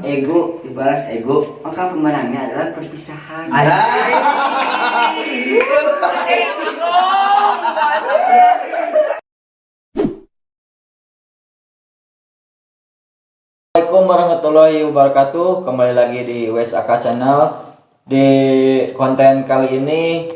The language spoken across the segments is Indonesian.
ego dibalas ego, maka pemenangnya adalah perpisahan. Assalamualaikum warahmatullahi wabarakatuh. Kembali lagi di WSAK Channel. Di konten kali ini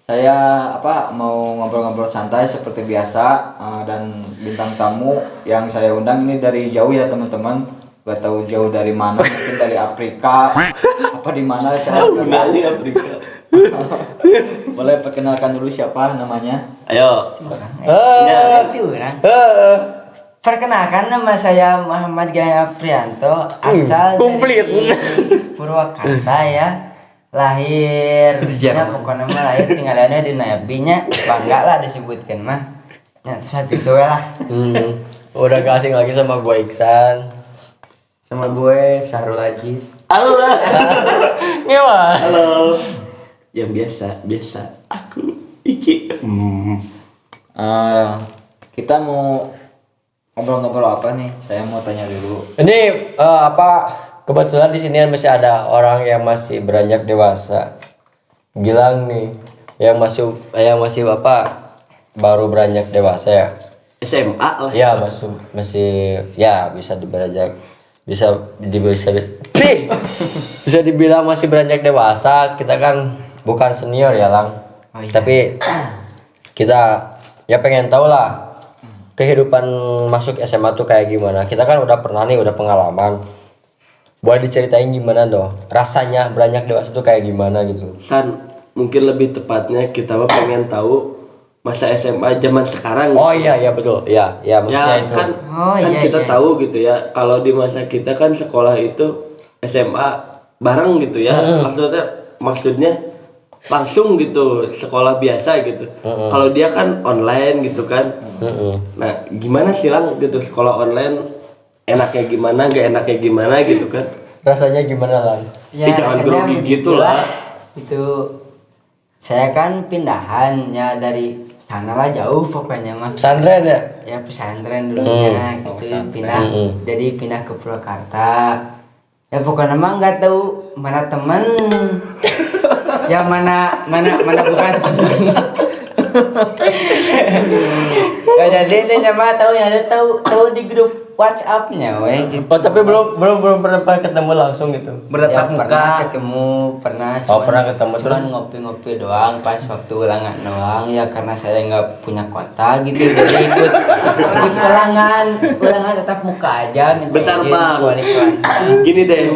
saya mau ngobrol-ngobrol santai seperti biasa, dan bintang tamu yang saya undang ini dari jauh ya teman-teman. Gak tahu jauh dari mana, mungkin dari Afrika apa di mana saya dari Afrika. Boleh perkenalkan dulu siapa namanya? Ayo. Perkenalkan, nama saya Muhammad Gaya Aprianto, asal dari Purwakarta ya. Lahirnya pokoknya mah lahir tinggalannya di Nabinya, bangga lah disebutkan mah. Nah, terus gitu lah. Udah gak asing lagi sama gue Iksan. Sama gue Syahrul Aziz. Halo. Gimana? Halo. Yang biasa. Aku Iki. Kita mau ngobrol-ngobrol apa nih? Saya mau tanya dulu. Ini kebetulan di sini masih ada orang yang masih beranjak dewasa. Gilang nih, yang masih baru beranjak dewasa ya. SMA lah. Ya, masih ya bisa bisa dibilang masih beranjak dewasa. Kita kan bukan senior ya, Lang. Oh, iya. Tapi kita ya pengen tahu lah kehidupan masuk SMA tuh kayak gimana. Kita kan udah pengalaman. Boleh diceritain gimana dong rasanya beranjak dewasa tuh kayak gimana gitu. Mungkin lebih tepatnya kita mah pengen tahu masa SMA zaman sekarang. Oh iya betul. Ya maksudnya Ya itu. kan, Oh, kan iya, kita iya. tahu gitu ya. Kalau di masa kita kan sekolah itu SMA bareng gitu ya. Maksudnya langsung gitu, sekolah biasa gitu. Kalau dia kan online gitu kan. Nah, gimana sih Lang gitu sekolah online? Enaknya gimana, gak enaknya gimana gitu kan? Rasanya gimana, Lang? Ya, jangan rasanya grogi gitu lah. Itu saya kan pindahan ya dari sana lah, jauh pokoknya mah. Pesantren ya? Ya pesantren dulunya gitu, pesantren. pindah ke Purwakarta. Ya pokoknya mah nggak tahu mana teman, ya mana bukan teman. Ya jadi intinya mah tahu di grup WhatsApp-nya, weh. Gitu. Oh, tapi belum pernah ketemu langsung gitu. Ya, pernah Pernah ketemu terus cuman ngopi-ngopi doang pas waktu ulangan doang ya, karena saya nggak punya kuota gitu, jadi ikut ulangan tetap muka aja, minta Bentar, izin Bang. wali kelasnya. Gini deh,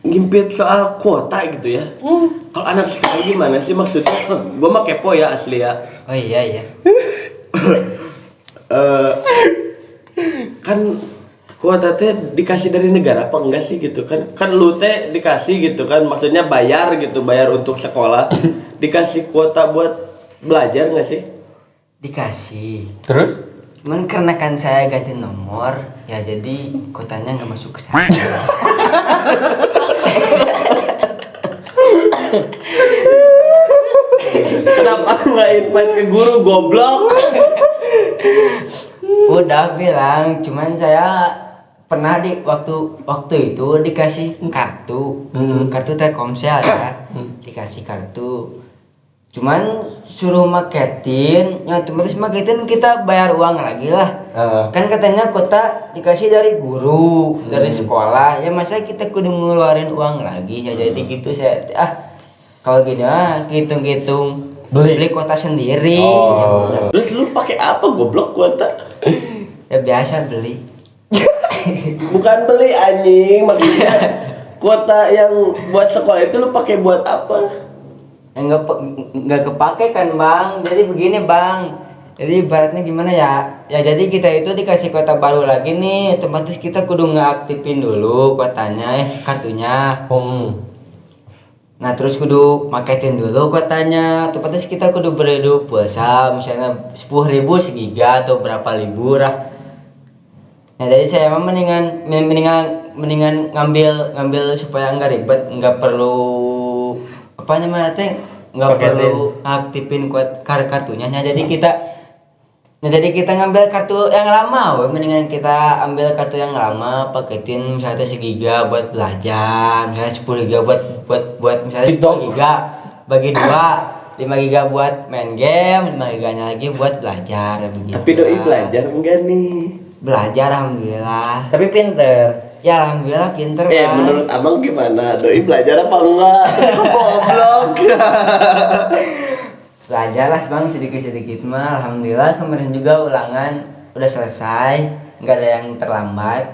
ngimpit soal kuota gitu ya. Kalau anak sekarang gimana sih maksudnya? Gue mah kepo ya asli ya. Oh iya Kan kuota teh dikasih dari negara apa enggak sih gitu kan? Kan lu teh dikasih gitu kan, maksudnya bayar untuk sekolah. Dikasih kuota buat belajar enggak sih? dikasih, terus cuman karena kan saya ganti nomor ya, jadi kuotanya nggak masuk ke saya. Kenapa nggak invite ke guru goblok? Udah bilang, cuman saya pernah di waktu itu dikasih kartu, kartu Telkomsel ya, dikasih kartu. Cuman suruh maketin, ya otomatis maketin kita bayar uang lagi lah. Kan katanya kuota dikasih dari guru, dari sekolah, ya masa kita kudu ngeluarin uang lagi ya. Jadi gitu saya kalau gini hitung-hitung beli kuota sendiri. Ya udah. Terus lu pakai apa goblok kuota? Ya biasa beli. Bukan beli anjing, maksudnya kuota yang buat sekolah itu lu pakai buat apa? Nggak kepake kan Bang, jadi begini Bang, jadi ibaratnya gimana ya, jadi kita itu dikasih kuota baru lagi nih, otomatis kita kudu ngeaktifin dulu kuotanya, kartunya. Nah terus kudu maketin dulu kuotanya, otomatis kita kudu beli dulu pulsa, misalnya 10.000 segiga atau berapa ribu lah. Nah jadi saya mah mendingan ngambil supaya nggak ribet, nggak perlu nggak perlu aktifin kartunya. Nah, jadi kita Nah, jadi kita ngambil kartu yang lama, mendingan kita ambil kartu yang lama, paketin misalnya segiga buat belajar, misalnya 10 giga buat misalnya 10 giga bagi dua, 5 giga buat main game, 5 giganya lagi buat belajar, ya begitu. Tapi doi belajar enggak nih? Belajar alhamdulillah. Tapi pinter. Ya alhamdulillah pinter Bang. Menurut abang gimana? Doi belajar apa enggak? Goblok. Belajar lah Bang sedikit-sedikit mah, alhamdulillah kemarin juga ulangan udah selesai, nggak ada yang terlambat.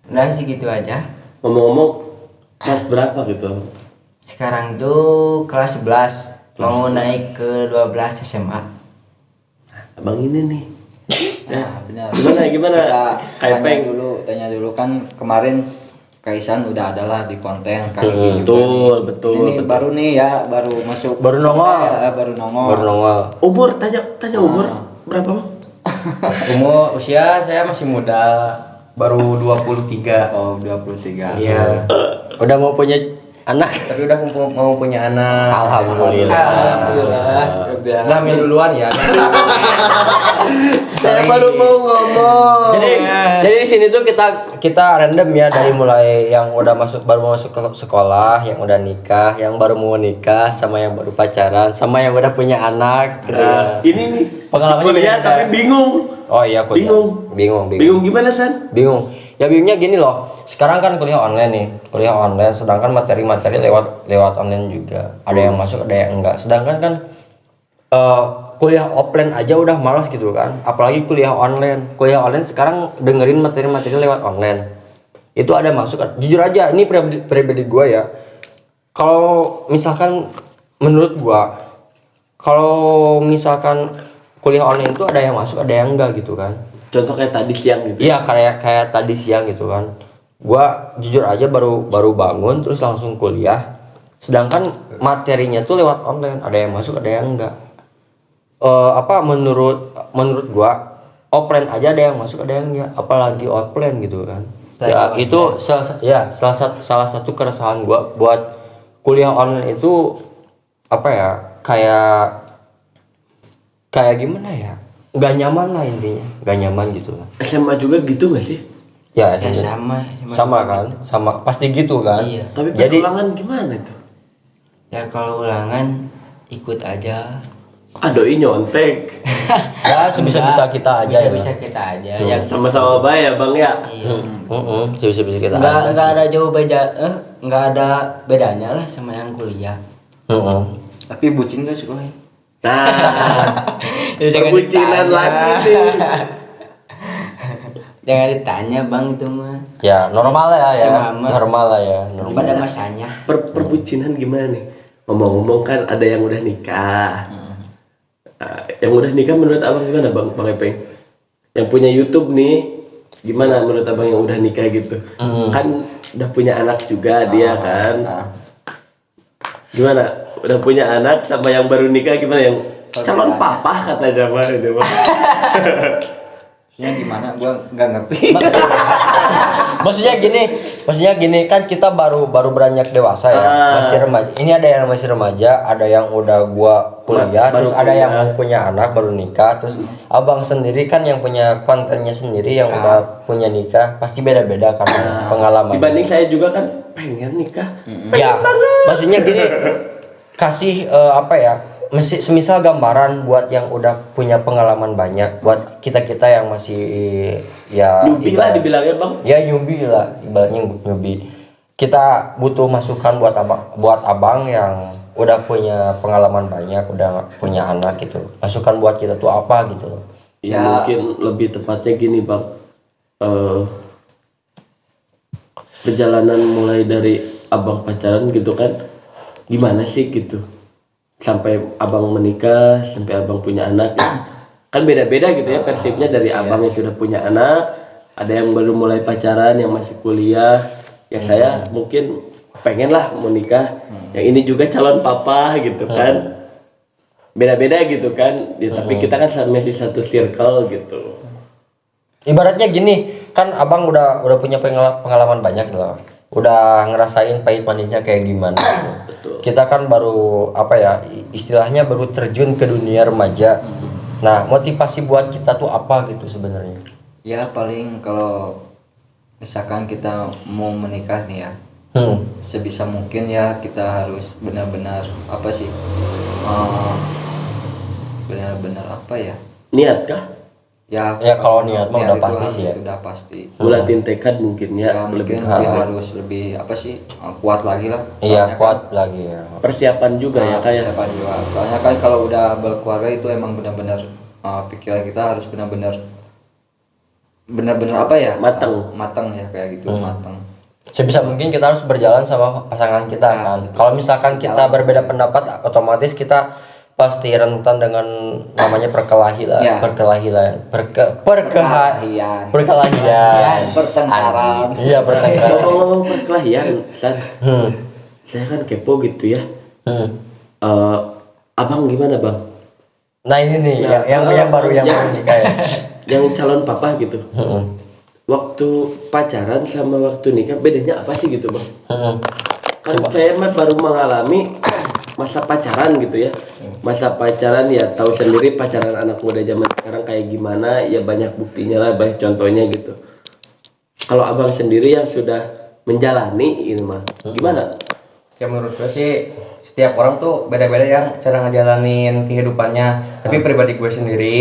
Udah segitu aja. Ngomong-ngomong, kelas berapa gitu? Sekarang tuh kelas 11 mau naik ke 12 SMA. Abang ini nih. Nah, benar. Gimana? Kita Kayak tanya dulu kan kemarin Kaisan udah ada lah di konten kayak Betul, gitu kan. betul, Ini betul. baru nih ya, baru masuk. Baru nongol. Baru nongol. Baru nongol. umur, tanya umur berapa bang? Umur usia saya masih muda, baru 23. Oh, 23. Iya. Udah mau punya anak. Tapi udah mau punya anak. Alhamdulillah. Alhamdulillah. Nah, Min duluan ya. Saya baru mau ngomong. Jadi di sini tuh kita random ya, dari mulai yang udah baru masuk ke sekolah, yang udah nikah, yang baru mau nikah, sama yang baru pacaran, sama yang udah punya anak. Gitu. Ini nih Pengalamannya kuliah beda. tapi bingung. Oh iya, kuliah. Bingung. Bingung. Bingung gimana San? Bingung. Ya bingungnya gini loh. Sekarang kan kuliah online nih. Kuliah online, sedangkan materi-materi lewat online juga. Ada yang masuk, ada yang enggak. Sedangkan kan kuliah offline aja udah malas gitu kan. Apalagi kuliah online. Kuliah online sekarang dengerin materi-materi lewat online. Itu ada masuk. Jujur aja, ini pribadi gua ya. Kalau misalkan menurut gua, kalau misalkan kuliah online itu ada yang masuk, ada yang enggak gitu kan. Contoh kayak tadi siang gitu. Iya, kayak tadi siang gitu kan. Gua jujur aja baru bangun terus langsung kuliah. Sedangkan materinya tuh lewat online, ada yang masuk, ada yang enggak. Menurut gua offline aja ada yang masuk, ada yang enggak, apalagi offline gitu kan. Ya itu salah satu keresahan gua buat kuliah online itu apa ya? Kayak gimana ya? Nggak nyaman lah intinya, nggak nyaman gitu lah. SMA juga gitu gak sih? Ya, Ya SMA. sama. Sama kan, sama pasti gitu kan. Iya. Tapi pas Jadi ulangan gimana itu? Ya kalau ulangan ikut aja. Doi nyontek. ya sebisa-bisa kita aja ya. Bisa kita aja. Ya Sama-sama baik ya bang ya. iya. Sebisa-bisa kita aja. Enggak ada jauh beda, enggak ada bedanya lah sama yang kuliah. Tapi bucin gak sekolahnya? Nah, Ya, jangan perbucinan ditanya. lagi nih. Jangan ditanya Bang itu mah. Ya normal lah ya, Sama. normal lah ya. Pada masanya. Perbucinan gimana nih? Ngomong-ngomong kan ada yang udah nikah. Yang udah nikah menurut abang gimana bang Epeng? Yang punya YouTube nih, gimana menurut abang yang udah nikah gitu? Kan udah punya anak juga dia kan. Gimana? Udah punya anak sama yang baru nikah gimana, yang calon papa katanya mah itu mah. Ya gimana? Gua nggak ngerti. Maksudnya gini kan kita baru beranjak dewasa ya, masih remaja. Ini ada yang masih remaja, ada yang udah gua kuliah, Baru terus ada yang kuliah. mau punya anak baru nikah, terus abang sendiri kan yang punya kontennya sendiri yang udah punya nikah, pasti beda-beda kan pengalaman. Dibanding saya juga kan pengen nikah. Ya, maksudnya gini, kasih semisal gambaran buat yang udah punya pengalaman banyak, buat kita yang masih ya Newbie lah dibilangnya bang. ya newbie lah, ibaratnya newbie. Kita butuh masukan buat abang yang udah punya pengalaman banyak, udah punya anak gitu. Masukan buat kita tuh apa gitu loh. Ya, mungkin lebih tepatnya gini bang. Perjalanan mulai dari abang pacaran gitu kan, gimana sih gitu sampai abang menikah, sampai abang punya anak ya. Kan beda-beda gitu ya persepnya dari abang yang sudah punya anak, ada yang baru mulai pacaran, yang masih kuliah. Ya saya mungkin pengen lah mau nikah, yang ini juga calon papa gitu kan, beda-beda gitu kan ya, tapi kita kan masih satu circle gitu. Ibaratnya gini, kan abang udah punya pengalaman banyak loh. Udah ngerasain pahit manisnya kayak gimana gitu. Kita kan baru istilahnya baru terjun ke dunia remaja. Nah, motivasi buat kita tuh apa gitu sebenarnya? Ya paling kalau misalkan kita mau menikah nih ya, sebisa mungkin ya kita harus benar-benar apa sih, benar-benar apa ya, Niat kah? ya Ya kalau niat mah udah itu pasti harus sih ya. sudah pasti. Bulatin tekad mungkin Ya ya, mungkin lebih lebih harus lebih apa sih, kuat lagi lah. Iya, Soalnya kuat lagi ya. persiapan juga ya kayak. persiapan juga. Soalnya kan kalau udah berkeluarga itu emang benar-benar pikiran kita harus benar-benar apa ya, matang ya kayak gitu, matang. Sebisa mungkin kita harus berjalan sama pasangan kita kan. Kalau misalkan kita berbeda pendapat, otomatis kita pasti rentan dengan namanya perkelahian, Ya. perkelahian. Pertengkaran. Iya, pertengkaran. Ngomong-ngomong perkelahian, San, Hmm. saya kan kepo gitu ya. Hmm. Abang gimana bang? Nah ini nih Nah, yang baru yang yang- baru nikah ya. Yang calon papa gitu. Hmm. Waktu pacaran sama waktu nikah bedanya apa sih gitu bang? Hmm. Kan saya mah baru mengalami masa pacaran gitu ya. Masa pacaran ya tahu sendiri pacaran anak muda zaman sekarang kayak gimana, ya banyak buktinya lah, banyak contohnya gitu. Kalau abang sendiri yang sudah menjalani ini mah gimana? Ya menurut gue sih setiap orang tuh beda-beda yang cara ngejalanin kehidupannya. Tapi pribadi gue sendiri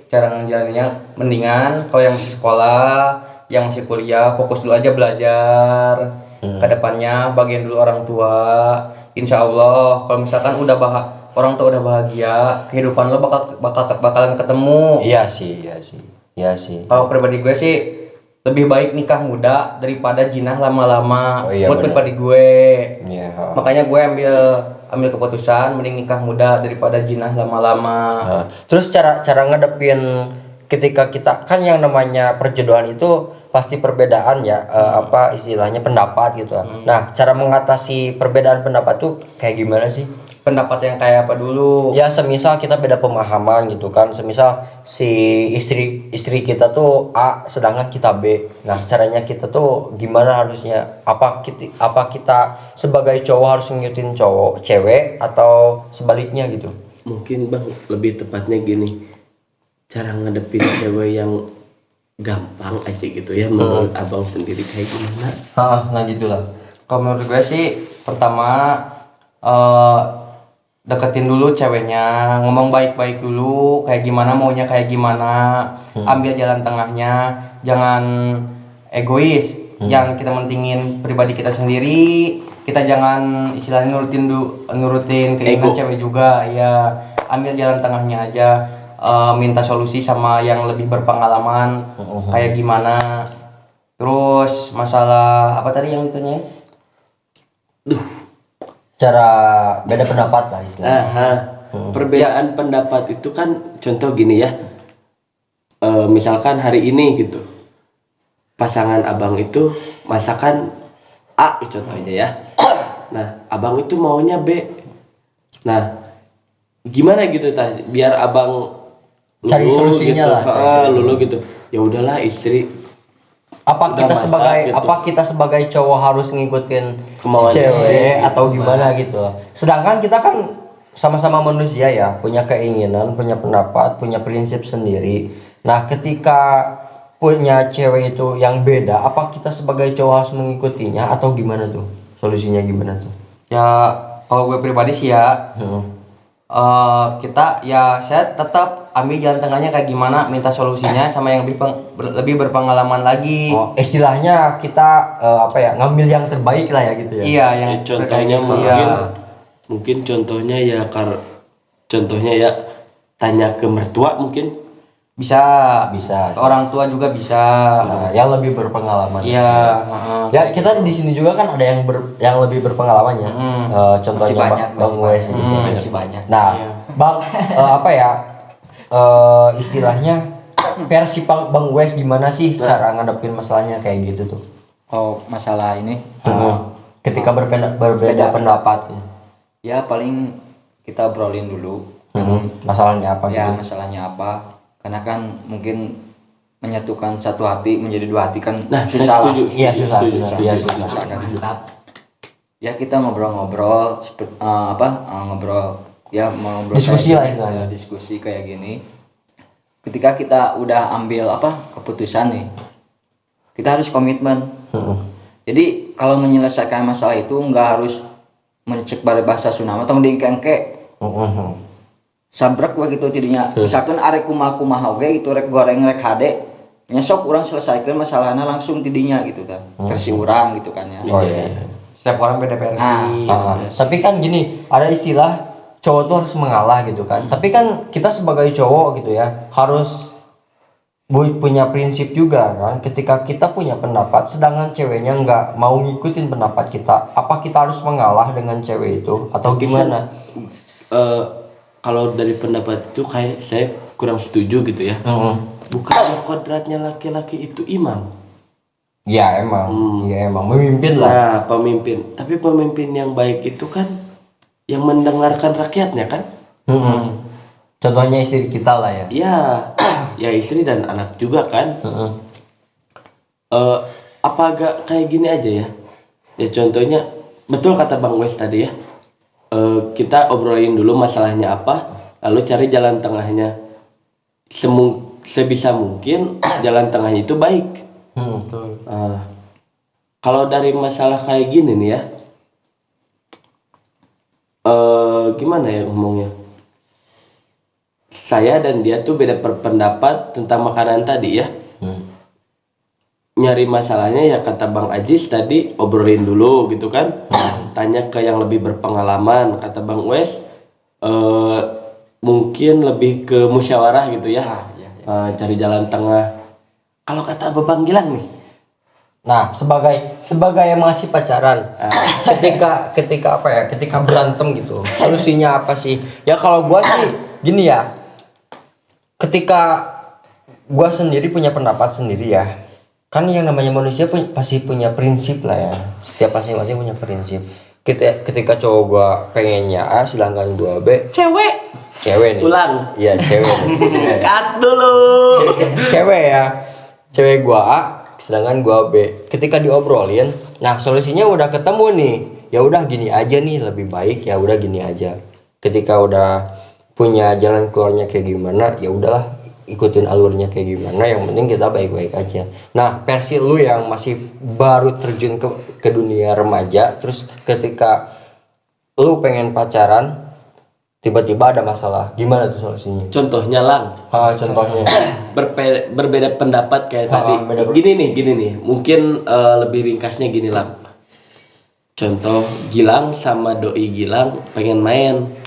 cara ngejalaninnya mendingan kalau yang masih sekolah, yang masih kuliah fokus dulu aja belajar. Kedepannya bagian dulu orang tua. Insya Allah kalau misalkan orang tua udah bahagia, kehidupan lo bakalan ketemu. Iya sih, iya sih, iya sih. Kalau pribadi gue sih lebih baik nikah muda daripada jinah lama-lama. Oh iya, Buat benar. pribadi gue. Iya. Makanya gue ambil keputusan mending nikah muda daripada jinah lama-lama. Nah, terus cara ngadepin ketika kita kan yang namanya perjodohan itu pasti perbedaan ya, apa istilahnya pendapat gitu. Nah, cara mengatasi perbedaan pendapat tuh kayak gimana sih? Pendapat yang kayak apa dulu? Ya semisal kita beda pemahaman gitu kan, semisal si istri kita tuh A sedangkan kita B. Nah caranya kita tuh gimana harusnya, apa kita sebagai cowok harus ngikutin cewek atau sebaliknya gitu? Mungkin bang lebih tepatnya gini, cara ngadepin cewek yang gampang aja gitu ya menurut abang sendiri kayak gimana? Nah gitulah. Kalau menurut gue sih pertama deketin dulu ceweknya, ngomong baik-baik dulu, kayak gimana maunya kayak gimana, ambil jalan tengahnya, jangan egois, jangan kita mentingin pribadi kita sendiri, kita jangan istilahnya nurutin keinginan Ego. cewek juga, ya ambil jalan tengahnya aja, minta solusi sama yang lebih berpengalaman, kayak gimana, terus masalah apa tadi yang ditanyain? Cara beda pendapat lah istilahnya. Perbedaan pendapat itu kan contoh gini ya. Misalkan hari ini gitu, pasangan abang itu masakan A contohnya ya. Nah, abang itu maunya B. Nah, gimana gitu biar abang Cari lulu solusinya gitu. lah, cari solusinya. Lulu gitu. Ya udahlah istri Apa Udah kita masak sebagai gitu. apa kita sebagai cowok harus ngikutin Kemauan cewek dia, atau gimana gitu. Sedangkan kita kan sama-sama manusia ya, punya keinginan, punya pendapat, punya prinsip sendiri. Nah, ketika punya cewek itu yang beda, apa kita sebagai cowok harus mengikutinya atau gimana tuh? Solusinya gimana tuh? Ya kalau gue pribadi sih ya saya tetap ambil jalan tengahnya kayak gimana, minta solusinya sama yang lebih berpengalaman lagi. Oh, istilahnya kita ngambil yang terbaik lah ya gitu ya. Iya, yang contohnya mungkin contohnya ya contohnya ya tanya ke mertua mungkin bisa Bisa. ke orang tua juga bisa. Nah, yang lebih berpengalaman. Iya, Ya kita di sini juga kan ada yang lebih berpengalaman ya. Contohnya Masih banyak, Bang Wes gitu. masih banyak. Nah, Bang istilahnya versi Bang Wes gimana sih cara ngadepin masalahnya kayak gitu tuh? Oh masalah ini Ketika berbeda pendapat. ya paling kita obrolin dulu. Masalahnya apa Ya gitu? masalahnya apa, karena kan mungkin menyatukan satu hati menjadi dua hati kan Nah, saya susah lah. setuju. Iya susah. Iya Susah susah. kan. Ya kita ngobrol-ngobrol ngobrol ya mau ngobrol Diskusi kayak lah gini, istilahnya. diskusi kayak gini ketika kita udah ambil keputusan nih, kita harus komitmen. Jadi kalau menyelesaikan masalah itu nggak harus mencek bahasa Sunda atau dingkengke sabrak we gitu tidinya. Misalkan arek kumaha oge gitu rek goreng rek hade nya sok urang selesaikeun masalahna langsung tidinya gitu kan. Versi urang gitu kan ya. Oh iya. Setiap orang beda versi. Tapi kan gini, ada istilah cowok tuh harus mengalah gitu kan. Tapi kan kita sebagai cowok gitu ya harus punya prinsip juga kan. Ketika kita punya pendapat, sedangkan ceweknya nggak mau ngikutin pendapat kita, apa kita harus mengalah dengan cewek itu atau gimana? Kalau dari pendapat itu kayak saya kurang setuju gitu ya. Bukannya kodratnya laki-laki itu imam. Ya emang, ya emang memimpin lah. Nah, pemimpin. Tapi pemimpin yang baik itu kan yang mendengarkan rakyatnya kan? Contohnya istri kita lah ya. Ya, ya istri dan anak juga kan. Apa agak kayak gini aja ya? Ya contohnya, betul kata Bang Wes tadi ya. Kita obrolin dulu masalahnya apa, lalu cari jalan tengahnya. Sebisa mungkin jalan tengahnya itu baik. Betul. Kalau dari masalah kayak gini nih ya, gimana ya ngomongnya? Saya dan dia tuh beda pendapat tentang makanan tadi ya. Nyari masalahnya ya kata Bang Ajis tadi obrolin dulu gitu kan. Tanya ke yang lebih berpengalaman. Kata Bang Wes mungkin lebih ke musyawarah gitu ya. Cari jalan tengah. Kalau kata Babang Gilang nih. Nah, sebagai yang masih pacaran, ketika apa ya? Ketika berantem gitu. Solusinya apa sih? Ya kalau gua sih gini ya. Ketika gua sendiri punya pendapat sendiri ya. Kan yang namanya manusia pasti punya prinsip lah ya. Setiap masing-masing punya prinsip. Ketika cowok gua pengennya A, sedangkan gua B. Cewek nih. Ulang. Iya, cewek nih. Cut dulu. Cewek ya. Cewek gua A, sedangkan gua B. Ketika diobrolin, nah solusinya udah ketemu nih. Ya udah gini aja nih, lebih baik ya udah gini aja. Ketika udah punya jalan keluarnya kayak gimana, ya udahlah ikutin alurnya kayak gimana. Yang penting kita baik-baik aja. Nah, versi lu yang masih baru terjun ke dunia remaja, terus ketika lu pengen pacaran, tiba-tiba ada masalah, gimana tuh solusinya? Contohnya Lang. Contohnya. Berbeda pendapat kayak tadi. Gini nih. Mungkin lebih ringkasnya gini Lang. Contoh Gilang sama doi Gilang pengen main.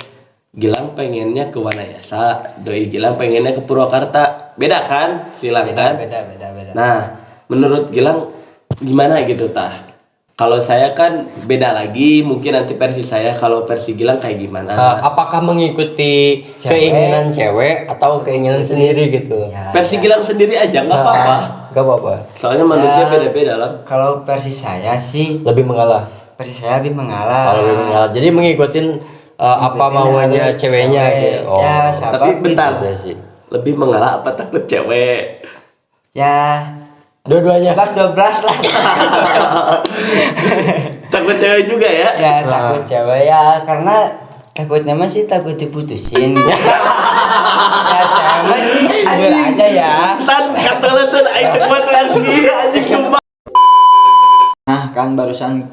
Gilang pengennya ke Wanayasa, doi Gilang pengennya ke Purwakarta. Beda kan? Silang kan? Beda. Nah, menurut Gilang gimana gitu tah? Kalau saya kan beda lagi, mungkin nanti versi saya, kalau versi Gilang kayak gimana? Apakah mengikuti keinginan cewek atau keinginan sendiri gitu? Versi Gilang sendiri aja nggak apa-apa. Gak apa-apa. Soalnya manusia beda-beda lah. Kalau versi saya sih, Lebih mengalah. versi saya lebih mengalah. Kalau lebih mengalah. Jadi mengikutin apa maunya ceweknya gitu. Oh. Ya, sahabat Tapi bentar, Gitu sih. lebih mengalah apa takut cewek? Ya, Dua-duanya. 11-12 lah. Takut cewek juga ya? Ya, takut cewek ya, karena takutnya mah sih takut diputusin. Ya, saya mah sih jujur aja ya. San kata lu tuh aing kuat lagi anjing sumpah. Nah, kan barusan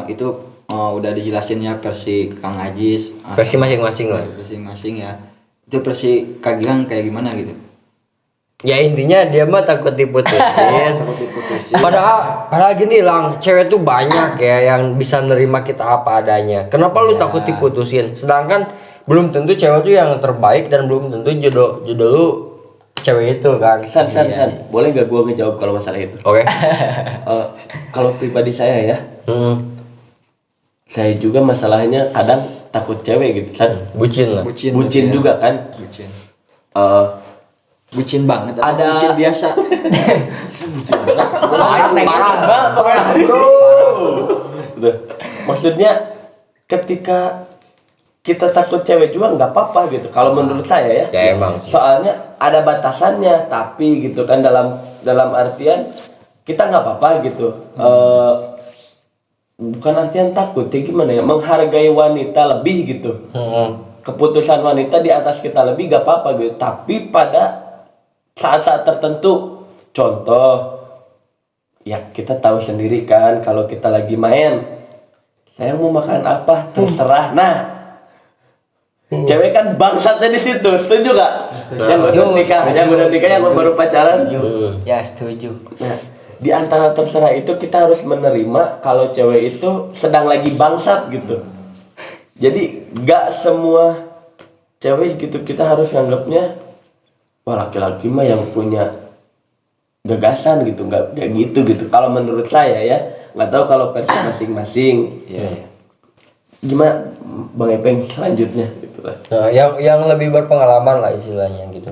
itu udah dijelasin ya versi Kang Ajis, Versi masing-masing lah. versi masing ya. Itu versi Kak Gilang kayak gimana gitu? Ya intinya dia mah takut diputusin. Takut diputusin. Padahal gini Lang, cewek tuh banyak ya yang bisa nerima kita apa adanya. Kenapa lu takut diputusin? Sedangkan belum tentu cewek tuh yang terbaik dan belum tentu jodoh lu cewek itu kan. San, boleh gak gua ngejawab kalau masalah itu? Oke. Kalau pribadi saya ya, saya juga masalahnya kadang takut cewek gitu San. Bucin lah. Bucin juga kan? Bucin. Bucin banget. Ada- Bucin biasa. Gitu. Maksudnya ketika kita takut cewek juga nggak apa-apa gitu. Kalau menurut saya ya. Ya emang sih. Soalnya ada batasannya, tapi gitu kan dalam artian kita nggak apa-apa gitu. Bukan artian takut, ya gimana ya? Menghargai wanita lebih gitu. Keputusan wanita di atas kita lebih gak apa-apa gitu. Tapi pada saat-saat tertentu. Contoh, ya kita tahu sendiri kan kalau kita lagi main, saya mau makan apa terserah. Nah, cewek kan bangsatnya di situ, setuju gak? Yang udah nikah, yang baru pacaran. Ya setuju. Nah, di antara terserah itu kita harus menerima kalau cewek itu sedang lagi bangsat gitu. Jadi gak semua cewek gitu kita harus nganggapnya wah laki-laki mah yang punya gagasan gitu, nggak kayak gitu. Kalau menurut saya ya, nggak tahu kalau versi masing-masing. Iya. Gimana Bang Epeng selanjutnya gitu lah. Nah, yang lebih berpengalaman lah istilahnya gitu.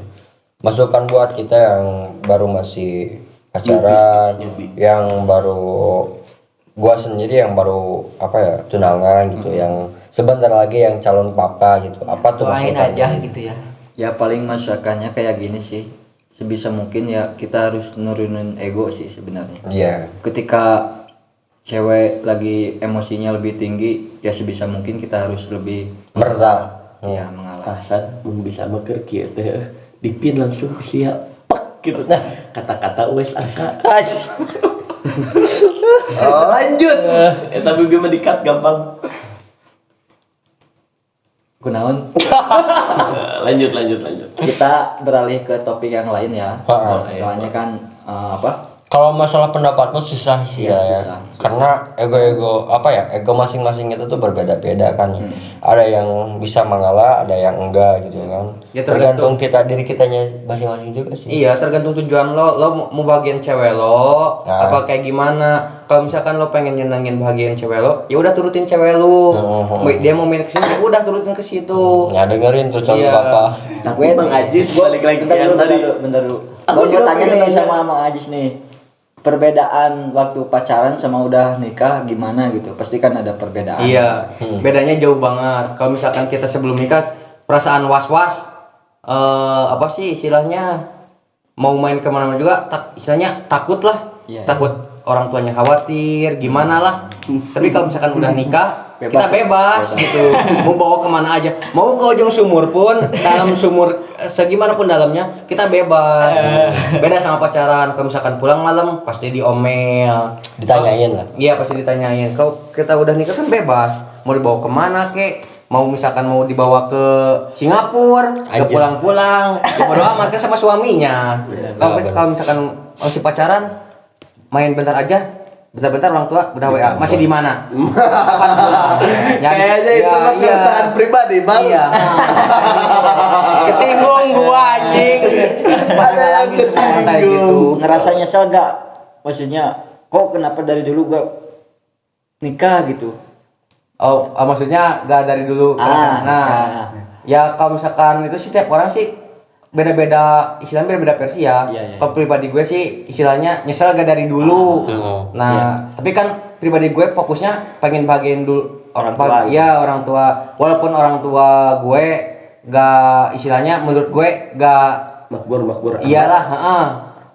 Masukan buat kita yang baru masih pacaran, yang baru gua sendiri yang baru apa ya tunangan gitu, yang sebentar lagi yang calon papa gitu. Apa tuh Doain masukannya? aja gitu ya. Ya paling masukannya kayak gini sih. Sebisa mungkin ya kita harus nurunin ego sih sebenarnya. Iya. Ketika cewek lagi emosinya lebih tinggi, ya sebisa mungkin kita harus lebih Merta. ya mengalah. Tasan mau bisa maker kieu teh dipin langsung siap pak gitu. Kata-kata wes angka. Lanjut. Tapi gue mah di-cut gampang. Kunaon? Lanjut. Kita beralih ke topik yang lain ya. Soalnya kan apa? Kalau masalah pendapat mah susah sih Iya, ya. susah. Karena ego apa ya? Ego masing-masing itu tuh berbeda-beda kan. Ada yang bisa mengalah, ada yang enggak gitu kan. Ya, tergantung diri kitanya masing-masing juga sih. Iya, tergantung tujuan lo mau bagian cewek lo Nah. apa kayak gimana. Kalau misalkan lo pengen nyenengin bagian cewek lo, ya udah turutin cewek lo. Dia mau main ke sini, ya udah turutin ke situ. Ya dengerin tuh calon Iya. papa. Tapi Bang Ajis balik lagi ke yang tadi. Bentar dulu. Aku Gua juga tanya pengen nih nanya. sama Mang Ajis nih. Perbedaan waktu pacaran sama udah nikah gimana gitu? Pasti kan ada perbedaan. Iya, bedanya jauh banget. Kalau misalkan kita sebelum nikah, perasaan was-was, apa sih istilahnya, mau main kemana-mana juga, istilahnya takut lah, Iya. takut orang tuanya khawatir, gimana lah. Tapi kalau misalkan udah nikah, kita bebas gitu, mau bawa kemana aja, mau ke ujung sumur pun, dalam sumur segimana pun dalamnya, kita bebas. Beda sama pacaran, kalau misalkan pulang malam pasti diomel. Ditanyain lah. Iya pasti ditanyain. Kalau kita udah nikah kan bebas. Mau dibawa kemana kek? Mau misalkan mau dibawa ke Singapura, ke Anjir. pulang-pulang, ya bodo amat kan sama suaminya. Kalau misalkan masih pacaran, main bentar aja. Bentar-bentar orang tua udah WA. Masih di mana? Kapan pulang? Kayaknya itu mah keresahan pribadi, Bang. Iya. Kesinggung gua anjing. Pas ngalamin semua kayak gitu. Ngerasa nyesel gak? Maksudnya, kok kenapa dari dulu gua nikah gitu? Oh, maksudnya gak dari dulu. Ya kalau misalkan itu sih tiap orang sih beda-beda istilahnya beda-beda versi ya. Iya. Kalau pribadi gue sih istilahnya nyesel gak dari dulu. Nah, tapi kan pribadi gue fokusnya pengen bahagiain dulu Orang tua. Ya orang tua. Walaupun orang tua gue gak istilahnya menurut gue gak Makmur. iyalah, heeh.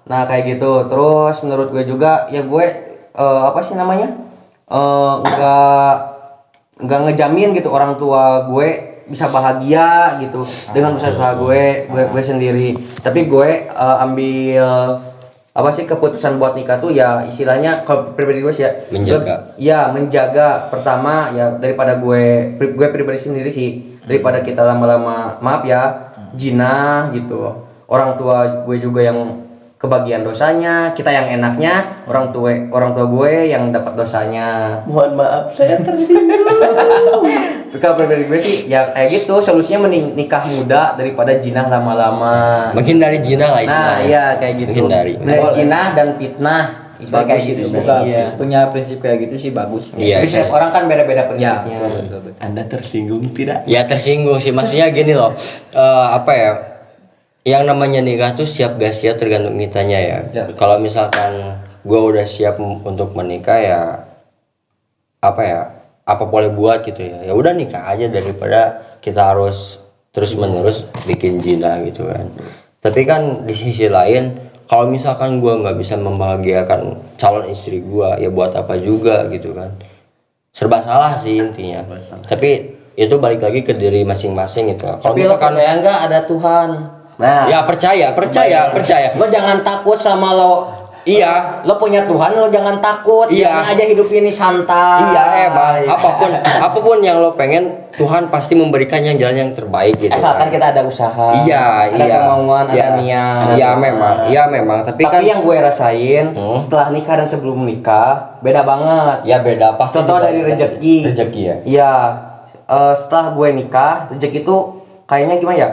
Nah, kayak gitu. Terus menurut gue juga ya gue apa sih namanya? Nggak ngejamin gitu orang tua gue bisa bahagia gitu dengan usaha gue sendiri. Tapi gue ambil apa sih keputusan buat nikah tuh ya istilahnya kalau pribadi gue sih ya menjaga pertama ya daripada gue pribadi sendiri sih daripada kita lama-lama maaf ya jinah gitu. Orang tua gue juga yang kebagian dosanya, kita yang enaknya, orang tua gue yang dapat dosanya. Mohon maaf saya tersinggung. Kalau pribadi gue sih ya kayak gitu, solusinya mending nikah muda daripada jinah lama-lama. Menghindari jinah lah Nah, istilahnya. iya kayak gitu. Menghindari. Jinah dan fitnah. Istilah Bagus kayak itu gitu. juga. Iya. Punya prinsip kayak gitu sih bagus. Iya. Tapi setiap orang kan beda-beda Ya, prinsipnya. betul. Anda tersinggung tidak? Ya tersinggung sih, maksudnya gini loh. Apa ya? Yang namanya nikah tuh siap gak siap tergantung kitanya ya. Kalau misalkan gue udah siap untuk menikah ya apa ya? Apa boleh buat gitu ya. Ya udah nikah aja daripada kita harus terus menerus bikin zina gitu kan. Tapi kan di sisi lain kalau misalkan gue nggak bisa membahagiakan calon istri gue ya buat apa juga gitu kan. Serba salah sih intinya. Tapi itu balik lagi ke diri masing-masing gitu. Kalau Tapi lo misalkan percaya nggak ada Tuhan? Nah, Ya percaya. lo jangan takut sama lo. Iya. Lo punya Tuhan, lo jangan takut. Iya. Jangan aja hidup ini santai. Iya emang apapun yang lo pengen Tuhan pasti memberikan yang jalan yang terbaik gitu. Asalkan kita ada usaha. Iya, ada iya. kemauan, Iya. ada niat. Iya memang. Tapi kan yang gue rasain setelah nikah dan sebelum nikah beda banget. ya beda pasti. Contoh dari rezeki. Rezeki ya. Iya. Setelah gue nikah, rezeki itu kayaknya gimana ya?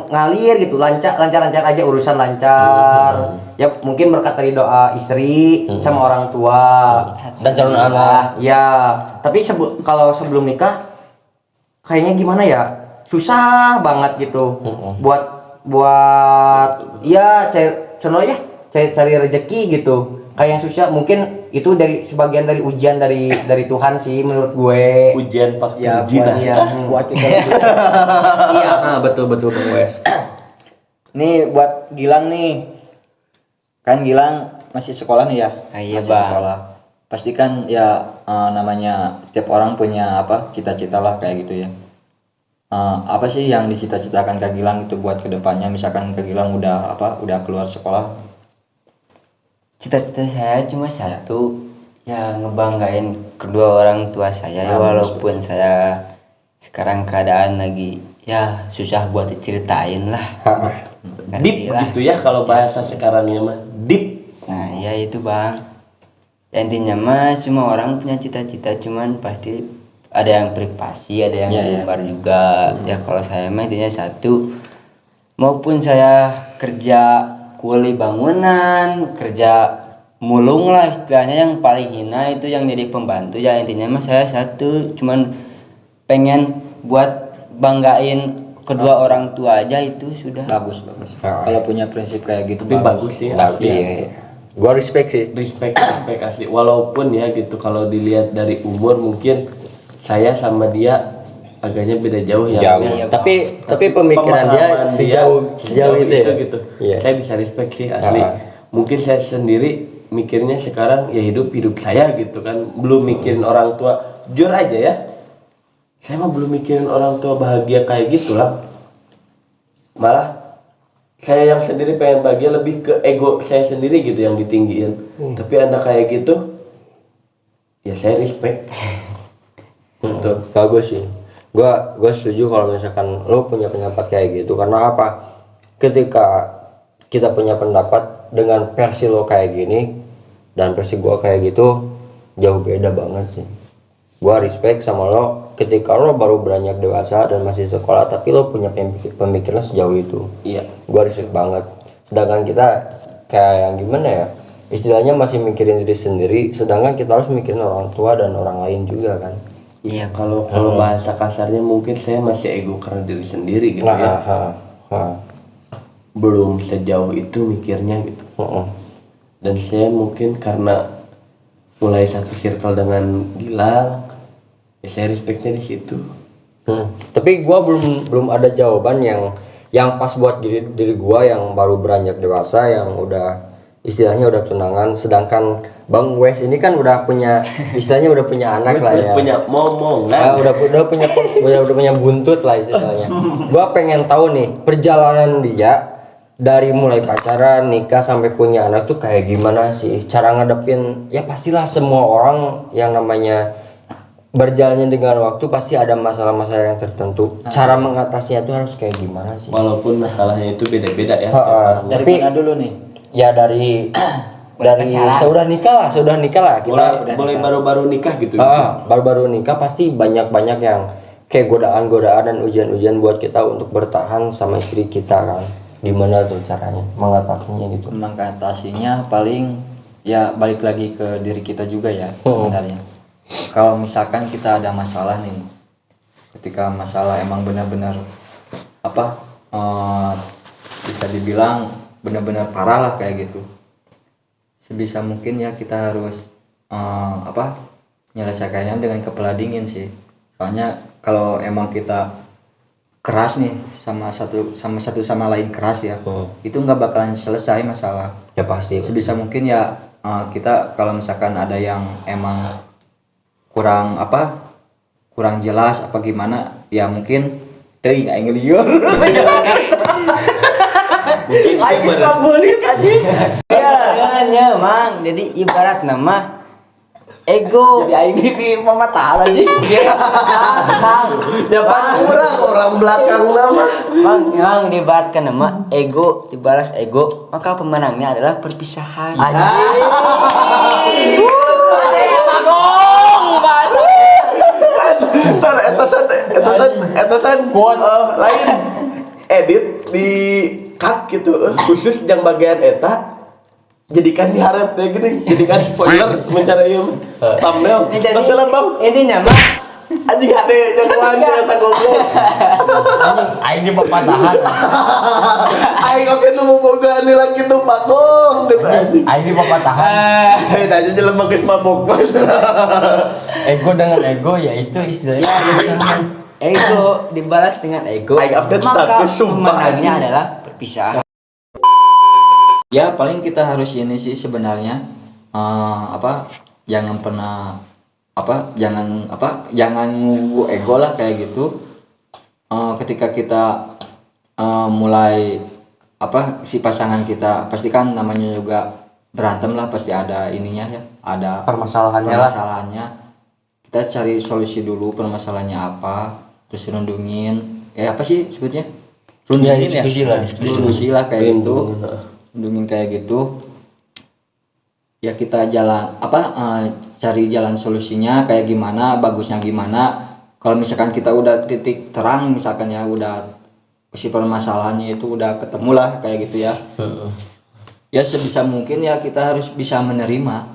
Ngalir gitu, lancar aja urusan lancar. Ya mungkin berkat dari doa istri sama orang tua Dan calon anak. Ya, tapi kalau sebelum nikah kayaknya gimana ya? Susah banget gitu. Buat ya cari rezeki gitu. Kayak yang susah mungkin itu sebagian dari ujian dari Tuhan sih menurut gue. Ujian faktor Ya jinah. buat kita. Iya, betul Bang Wes. Nih buat Gilang nih. Kan Gilang masih sekolah nih ya? Iya, Masih Bang. sekolah. Pasti kan ya namanya setiap orang punya cita-cita lah kayak gitu ya. Apa sih yang dicita-citakan Kak Gilang itu buat kedepannya? Misalkan Kak Gilang udah keluar sekolah. Cita-cita saya cuma satu, ya ngebanggain kedua orang tua saya ya, walaupun saya sekarang keadaan lagi ya susah buat diceritain lah. Deep Ngerti lah. gitu ya kalau bahasa sekarangnya mah. Deep. Nah ya itu bang, ya, intinya mah semua orang punya cita-cita, cuman pasti ada yang privasi, ada yang umbar juga. Ya kalau saya mah intinya satu, maupun saya kerja kuli bangunan, kerja mulung lah istilahnya, yang paling hina itu yang jadi pembantu. Ya intinya mah saya satu, cuman pengen buat banggain kedua orang tua aja, itu sudah. Bagus. Kalau punya prinsip kayak gitu Tapi bagus sih Tapi asli. Ya. gua respect sih. Respect asli. Walaupun ya gitu kalau dilihat dari umur mungkin saya sama dia agaknya beda jauh ya. Jauh. Ya. Tapi pemikiran dia Pemahaman sejauh itu ya. gitu. Iya. Saya bisa respect sih asli. Mungkin saya sendiri mikirnya sekarang ya hidup saya gitu kan, belum mikirin orang tua. Jujur aja ya, saya mah belum mikirin orang tua bahagia kayak gitu lah. Malah saya yang sendiri pengen bahagia, lebih ke ego saya sendiri gitu yang ditinggiin. Tapi anda kayak gitu, ya saya respect. Betul. Bagus sih. Gua setuju kalau misalkan lo punya pendapat kayak gitu. Karena apa? Ketika kita punya pendapat dengan versi lo kayak gini dan versi gua kayak gitu, jauh beda banget sih. Gua respect sama lo ketika lo baru beranjak dewasa dan masih sekolah, tapi lo punya pemikiran sejauh itu. Iya. Gua respect banget. Sedangkan kita kayak yang gimana ya? Istilahnya masih mikirin diri sendiri, sedangkan kita harus mikirin orang tua dan orang lain juga kan. Iya, kalau bahasa kasarnya mungkin saya masih ego karena diri sendiri gitu ya. Belum sejauh itu mikirnya gitu. Dan saya mungkin karena mulai satu circle dengan Gilang, ya saya respectnya di situ. Tapi gua belum ada jawaban yang pas buat diri gua yang baru beranjak dewasa, yang udah istilahnya udah tunangan, sedangkan Bang Wes ini kan udah punya istilahnya udah punya anak lah ya. Punya momongan. Udah punya buntut lah istilahnya. Gua pengen tahu nih perjalanan dia dari mulai pacaran, nikah sampai punya anak tuh kayak gimana sih? Cara ngadepin, ya pastilah semua orang yang namanya berjalannya dengan waktu pasti ada masalah-masalah yang tertentu. Cara mengatasinya tuh harus kayak gimana sih? Walaupun masalahnya itu beda-beda ya. Dari Tapi- mana dulu nih? Ya dari sudah nikah lah kita. Mulai baru-baru nikah gitu. Baru-baru nikah pasti banyak yang kayak godaan-godaan dan ujian-ujian buat kita untuk bertahan sama istri kita kan. Gimana tuh caranya mengatasinya gitu? Mengatasinya paling ya balik lagi ke diri kita juga ya sebenarnya. Kalau misalkan kita ada masalah nih, ketika masalah emang benar-benar bisa dibilang benar-benar parah lah kayak gitu, sebisa mungkin ya kita harus menyelesaikannya dengan kepala dingin sih. Soalnya kalau emang kita keras nih sama satu sama lain keras ya, itu nggak bakalan selesai masalah. Ya pasti. Sebisa mungkin ya kita kalau misalkan ada yang emang kurang jelas apa gimana, ya mungkin Teuing aing liur. Aing Kabulit anjing. Ya, Mang. Jadi ibarat nama ego. Jadi aing di mamatahan anjing. Dapat orang belakang nama. Mang diibaratkan nama ego, dibalas ego, maka pemenangnya adalah perpisahan. Etasan lain edit di cut gitu khusus yang bagian eta jadikan diharap ya gini jadikan spoiler mencari thumbnail masalah bang Intinya mah anjing ada yang lain eta goblok Aing di pepatahan. aing oke nu boga nilai gitu bagong gitu anjing Aing di pepatahan. aing aja jelema geus mabok Ego dengan ego yaitu istilahnya ego dibalas dengan ego, Aing update maka satu, sumpah, pemenangnya anjing. adalah perpisahan. Ya paling kita harus ini sih sebenarnya apa jangan pernah jangan nunggu ego lah kayak gitu. Ketika kita mulai si pasangan kita pasti kan namanya juga berantem lah, pasti ada ininya ya, ada permasalahannya. Kita cari solusi dulu permasalahannya apa, terus rundungin apa sih sebutnya, diskusi lah kayak gitu, rundungin kayak gitu ya, kita jalan cari jalan solusinya kayak gimana, bagusnya gimana. Kalau misalkan kita udah titik terang misalkan ya, udah si permasalahannya itu udah ketemu lah kayak gitu ya, ya sebisa mungkin ya kita harus bisa menerimanya.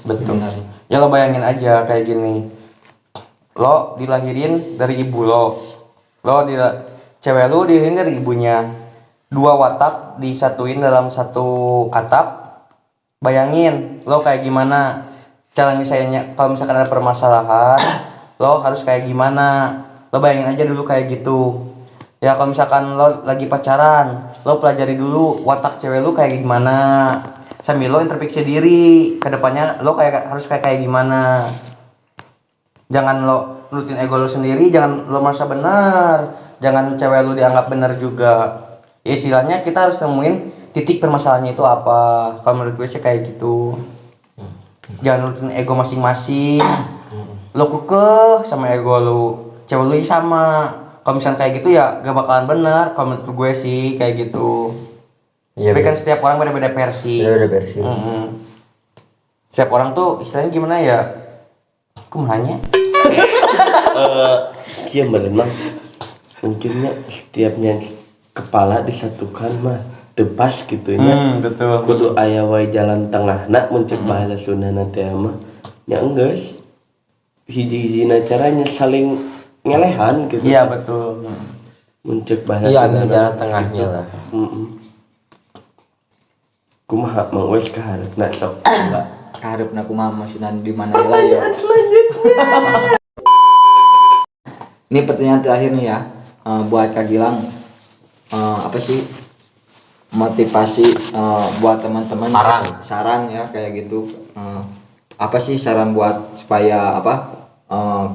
Betul. Benar. Ya lo bayangin aja kayak gini, lo dilahirin dari ibu lo cewek lo dilahirin dari ibunya, 2 watak disatuin dalam satu atap. Bayangin lo kayak gimana cara nyelesainnya. Kalau misalkan ada permasalahan lo harus kayak gimana, lo bayangin aja dulu kayak gitu ya. Kalau misalkan lo lagi pacaran, lo pelajari dulu watak cewek lo kayak gimana, sambil lo introspeksi diri ke depannya lo harus kayak gimana. Jangan lo nurutin ego lo sendiri, jangan lo merasa benar, jangan cewek lo dianggap benar juga. Ya, istilahnya kita harus nemuin titik permasalahannya itu apa. Kalau menurut gue sih kayak gitu. Jangan nurutin ego masing-masing. Lo kekeh sama ego lo, cewek lo sama. Kalau misalnya kayak gitu ya gak bakalan benar. Kalau menurut gue sih kayak gitu. Iya, Tapi kan setiap orang beda-beda versi. beda versi. Setiap orang tuh istilahnya gimana ya? Aku mau nanya. Iya bener mungkinnya setiapnya kepala disatukan mah tepas gitunya. Betul. Kudu aya wae jalan tengah nak muncul bahasa Sunda nanti mah ya enggeus hiji-hijina caranya saling ngelehan gitu. Iya betul. Muncul bahasa Iya, Sunda ambil jalan nanti tengahnya gitu. lah. Kumaha Mang Wes kaharepna sok coba. Kaharepna kumaha maksudna di mana lah ya. Ini pertanyaan terakhir nih ya, buat Kak Gilang, apa sih motivasi buat teman-teman, saran ya kayak gitu, apa sih saran buat supaya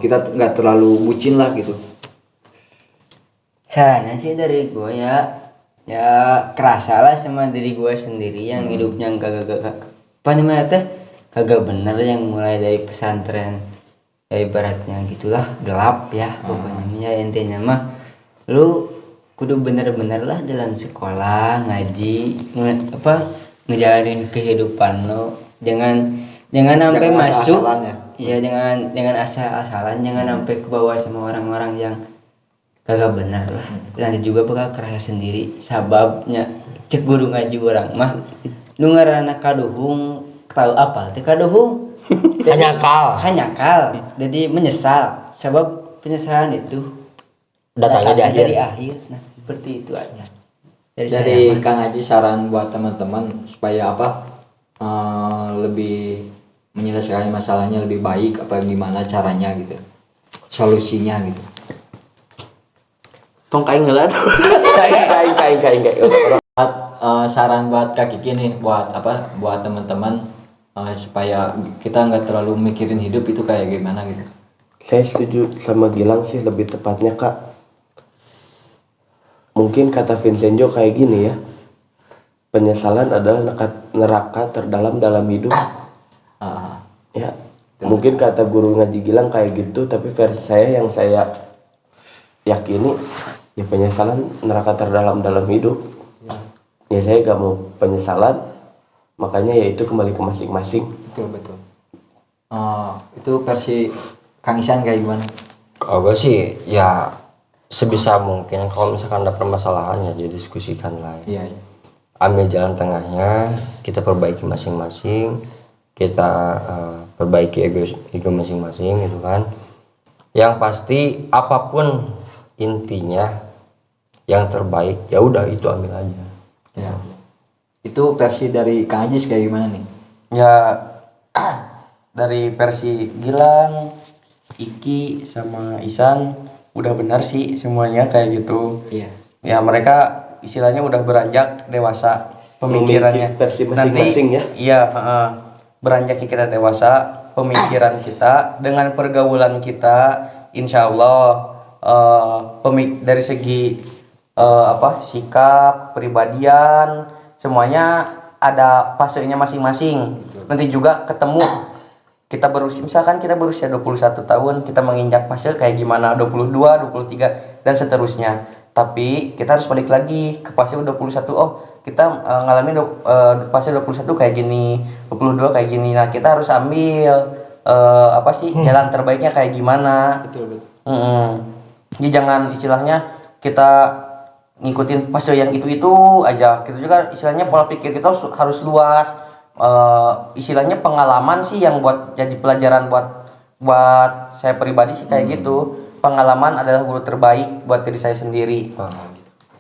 kita nggak terlalu bucin lah gitu. Sarannya sih dari gue ya kerasa lah sama diri gue sendiri yang hidupnya kagak bener, yang mulai dari pesantren ya ibaratnya gitulah gelap ya pokoknya. Ya intinya mah lu kudu bener-bener lah dalam sekolah ngaji ngejalanin kehidupan lo, jangan sampai masuk ya dengan asal-asalan, jangan sampai ke bawah sama orang-orang yang kagak benar lah. Nanti juga bakal kerasa sendiri sababnya. Cek guru ngaji orang mah nu ngaranna kaduhung, tahu apa teh kaduhung? hanya kal jadi menyesal, sebab penyesalan itu Datangnya di dari akhir. Nah seperti itu aja Dari Kang Haji saran buat teman-teman supaya lebih menyelesaikan masalahnya lebih baik, apa gimana caranya gitu, solusinya gitu. Tong kain ngelat. Kain. Saran buat Kak Kiki nih buat teman-teman supaya kita nggak terlalu mikirin hidup itu kayak gimana gitu. Saya setuju sama Gilang sih, lebih tepatnya Kak mungkin kata Vincenzo kayak gini ya, penyesalan adalah neraka terdalam dalam hidup. Ya, mungkin kata guru ngaji Gilang kayak gitu, tapi versi saya yang saya yakini ya penyesalan neraka terdalam dalam hidup. Ya saya gak mau penyesalan, makanya ya itu kembali ke masing-masing. Betul. Itu versi Kang Isan kayak gimana? Kalau gue sih ya sebisa mungkin kalau misalkan ada permasalahan ya didiskusikan lah. Iya. Ambil jalan tengahnya, kita perbaiki masing-masing, kita perbaiki ego masing-masing gitu kan. Yang pasti apapun intinya yang terbaik ya udah itu ambil aja. Ya. Itu versi dari Kang Ajis kayak gimana nih? Ya dari versi Gilang, Iki sama Isan udah benar sih semuanya kayak gitu. Iya. Ya mereka istilahnya udah beranjak dewasa pemikirannya. Memiliki versi masing-masing ya. Iya, beranjak kita dewasa, pemikiran kita dengan pergaulan kita, insya Allah dari segi sikap, kepribadian, semuanya ada fasenya masing-masing. Nanti juga ketemu kita misalkan kita berusia 21 tahun, kita menginjak fase kayak gimana 22, 23 dan seterusnya. Tapi kita harus balik lagi ke fase 21. Oh, kita ngalamin fase 21 kayak gini, 22 kayak gini. Nah, kita harus ambil jalan terbaiknya kayak gimana. Betul. Jadi jangan istilahnya kita ngikutin fase yang itu aja. Kita juga istilahnya pola pikir kita harus luas. Istilahnya pengalaman sih yang buat jadi pelajaran buat saya pribadi sih kayak gitu. Pengalaman adalah guru terbaik buat diri saya sendiri.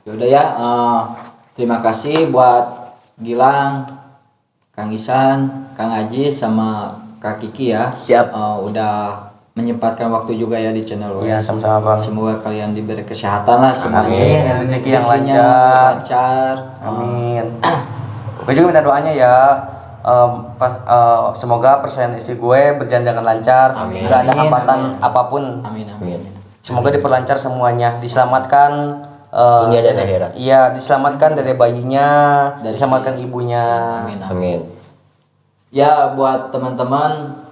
Yaudah ya, terima kasih buat Gilang, Kang Isan, Kang Ajis sama Kak Kiki ya. Siap. Udah menyempatkan waktu juga ya di channel Ya, WS. sama-sama Bang. Semoga kalian diberi kesehatan lah semuanya. Amin. Rezeki yang Rezekinya lancar. Amin. Gue juga minta doanya ya. Semoga persalinan istri gue berjalan dengan lancar, nggak ada hambatan apapun. Amin. Semoga diperlancar semuanya, diselamatkan Dunia dan akhirat. Iya, diselamatkan dari bayinya, Dari diselamatkan ibunya. Amin. Ya buat teman-teman,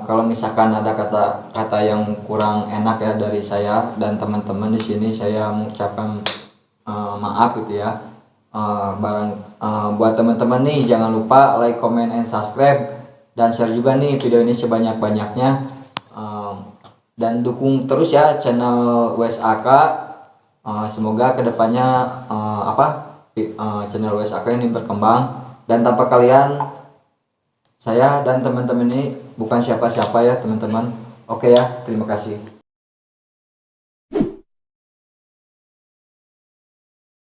kalau misalkan ada kata-kata yang kurang enak ya dari saya dan teman-teman di sini, saya mengucapkan maaf gitu ya. Buat teman-teman nih jangan lupa like, comment, and subscribe dan share juga nih video ini sebanyak-banyaknya, dan dukung terus ya channel WSAK. Semoga kedepannya channel WSAK ini berkembang, dan tanpa kalian saya dan teman-teman ini bukan siapa-siapa ya teman-teman. Oke ya, terima kasih.